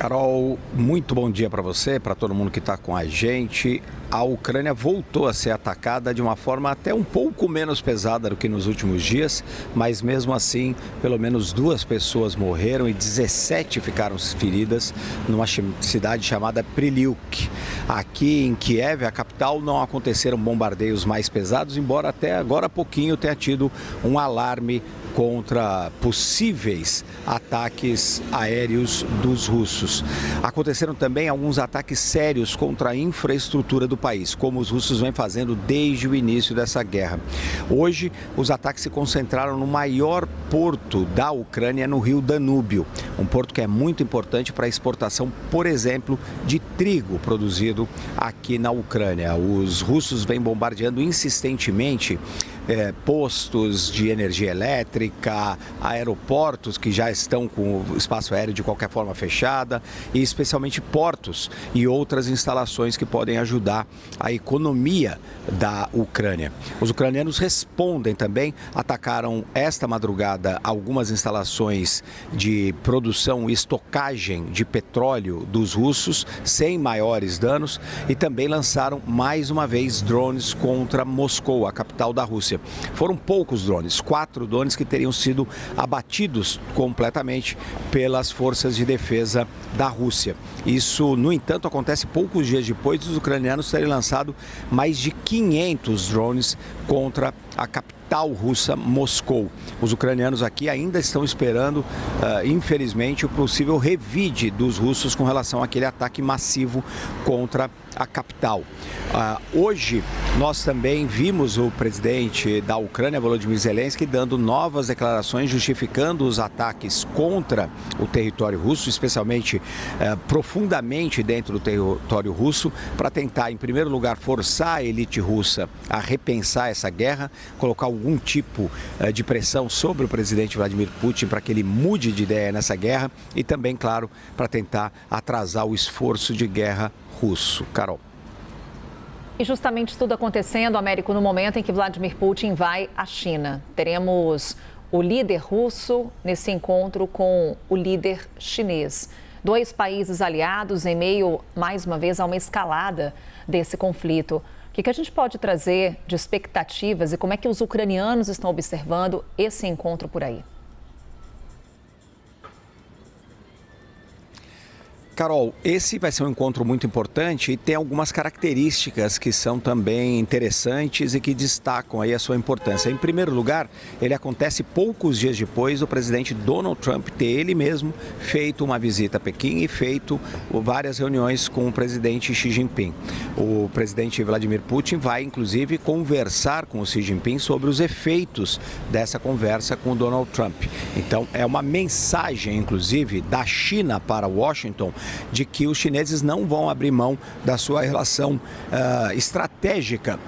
Carol, muito bom dia para você, para todo mundo que está com a gente. A Ucrânia voltou a ser atacada de uma forma até um pouco menos pesada do que nos últimos dias, mas mesmo assim, pelo menos 2 pessoas morreram e 17 ficaram feridas numa cidade chamada Prylyuk. Aqui em Kiev, a capital, não aconteceram bombardeios mais pesados, embora até agora há pouquinho tenha tido um alarme contra possíveis ataques aéreos dos russos. Aconteceram também alguns ataques sérios contra a infraestrutura do país, como os russos vêm fazendo desde o início dessa guerra. Hoje, os ataques se concentraram no maior porto da Ucrânia, no rio Danúbio, um porto que é muito importante para a exportação, por exemplo, de trigo produzido aqui na Ucrânia. Os russos vêm bombardeando insistentemente postos de energia elétrica, aeroportos que já estão com o espaço aéreo de qualquer forma fechada e especialmente portos e outras instalações que podem ajudar a economia da Ucrânia. Os ucranianos respondem também, atacaram esta madrugada algumas instalações de produção e estocagem de petróleo dos russos, sem maiores danos, e também lançaram mais uma vez drones contra Moscou, a capital da Rússia. Foram poucos drones, 4 drones que teriam sido abatidos completamente pelas forças de defesa da Rússia. Isso, no entanto, acontece poucos dias depois dos ucranianos terem lançado mais de 500 drones contra a capital russa, Moscou. Os ucranianos aqui ainda estão esperando, infelizmente, o possível revide dos russos com relação àquele ataque massivo contra a capital. Hoje, nós também vimos o presidente da Ucrânia, Volodymyr Zelensky, dando novas declarações justificando os ataques contra o território russo, especialmente profundamente dentro do território russo, para tentar, em primeiro lugar, forçar a elite russa a repensar essa guerra, colocar algum tipo de pressão sobre o presidente Vladimir Putin para que ele mude de ideia nessa guerra e também, claro, para tentar atrasar o esforço de guerra russo. Carol. E justamente isso tudo acontecendo, Américo, no momento em que Vladimir Putin vai à China. Teremos o líder russo nesse encontro com o líder chinês. 2 países aliados em meio, mais uma vez, a uma escalada desse conflito. O que a gente pode trazer de expectativas e como é que os ucranianos estão observando esse encontro por aí? Carol, esse vai ser um encontro muito importante e tem algumas características que são também interessantes e que destacam aí a sua importância. Em primeiro lugar, ele acontece poucos dias depois do presidente Donald Trump ter ele mesmo feito uma visita a Pequim e feito várias reuniões com o presidente Xi Jinping. O presidente Vladimir Putin vai, inclusive, conversar com o Xi Jinping sobre os efeitos dessa conversa com o Donald Trump. Então, é uma mensagem, inclusive, da China para Washington, de que os chineses não vão abrir mão da sua relação estratégica,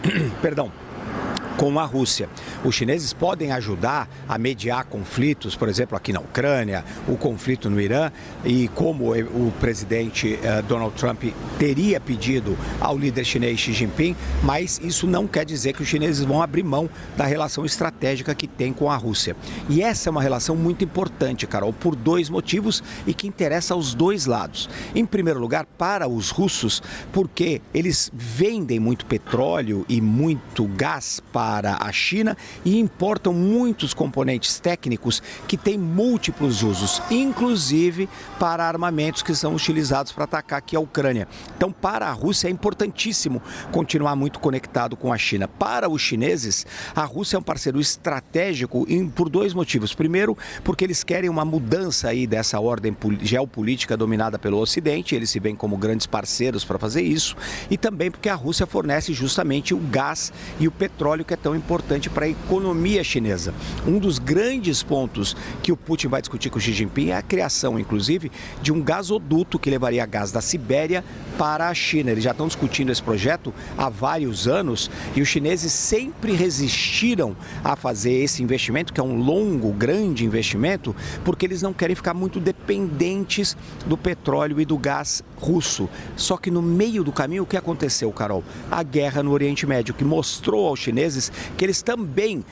com a Rússia. Os chineses podem ajudar a mediar conflitos, por exemplo, aqui na Ucrânia, o conflito no Irã, e como o presidente Donald Trump teria pedido ao líder chinês Xi Jinping, mas isso não quer dizer que os chineses vão abrir mão da relação estratégica que tem com a Rússia. E essa é uma relação muito importante, Carol, por 2 motivos e que interessa aos 2 lados. Em primeiro lugar, para os russos, porque eles vendem muito petróleo e muito gás para a China e importam muitos componentes técnicos que têm múltiplos usos, inclusive para armamentos que são utilizados para atacar aqui a Ucrânia. Então, para a Rússia é importantíssimo continuar muito conectado com a China. Para os chineses, a Rússia é um parceiro estratégico por 2 motivos. Primeiro, porque eles querem uma mudança aí dessa ordem geopolítica dominada pelo Ocidente, eles se veem como grandes parceiros para fazer isso, e também porque a Rússia fornece justamente o gás e o petróleo que é tão importante para a economia chinesa. Um dos grandes pontos que o Putin vai discutir com o Xi Jinping é a criação, inclusive, de um gasoduto que levaria gás da Sibéria para a China. Eles já estão discutindo esse projeto há vários anos e os chineses sempre resistiram a fazer esse investimento, que é um longo, grande investimento, porque eles não querem ficar muito dependentes do petróleo e do gás russo. Só que no meio do caminho, o que aconteceu, Carol? A guerra no Oriente Médio, que mostrou aos chineses chineses, que eles também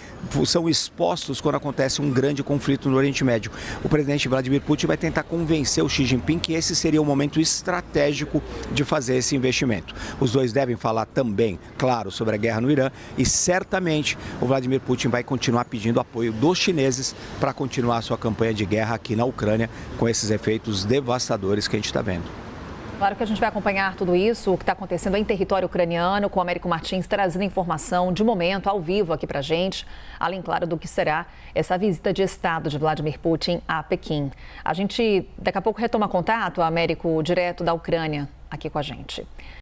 são expostos quando acontece um grande conflito no Oriente Médio. O presidente Vladimir Putin vai tentar convencer o Xi Jinping que esse seria o momento estratégico de fazer esse investimento. Os dois devem falar também, claro, sobre a guerra no Irã e certamente o Vladimir Putin vai continuar pedindo apoio dos chineses para continuar a sua campanha de guerra aqui na Ucrânia com esses efeitos devastadores que a gente está vendo. Claro que a gente vai acompanhar tudo isso, o que está acontecendo em território ucraniano, com o Américo Martins trazendo informação de momento, ao vivo aqui para a gente, além, claro, do que será essa visita de Estado de Vladimir Putin a Pequim. A gente daqui a pouco retoma contato, Américo, direto da Ucrânia, aqui com a gente.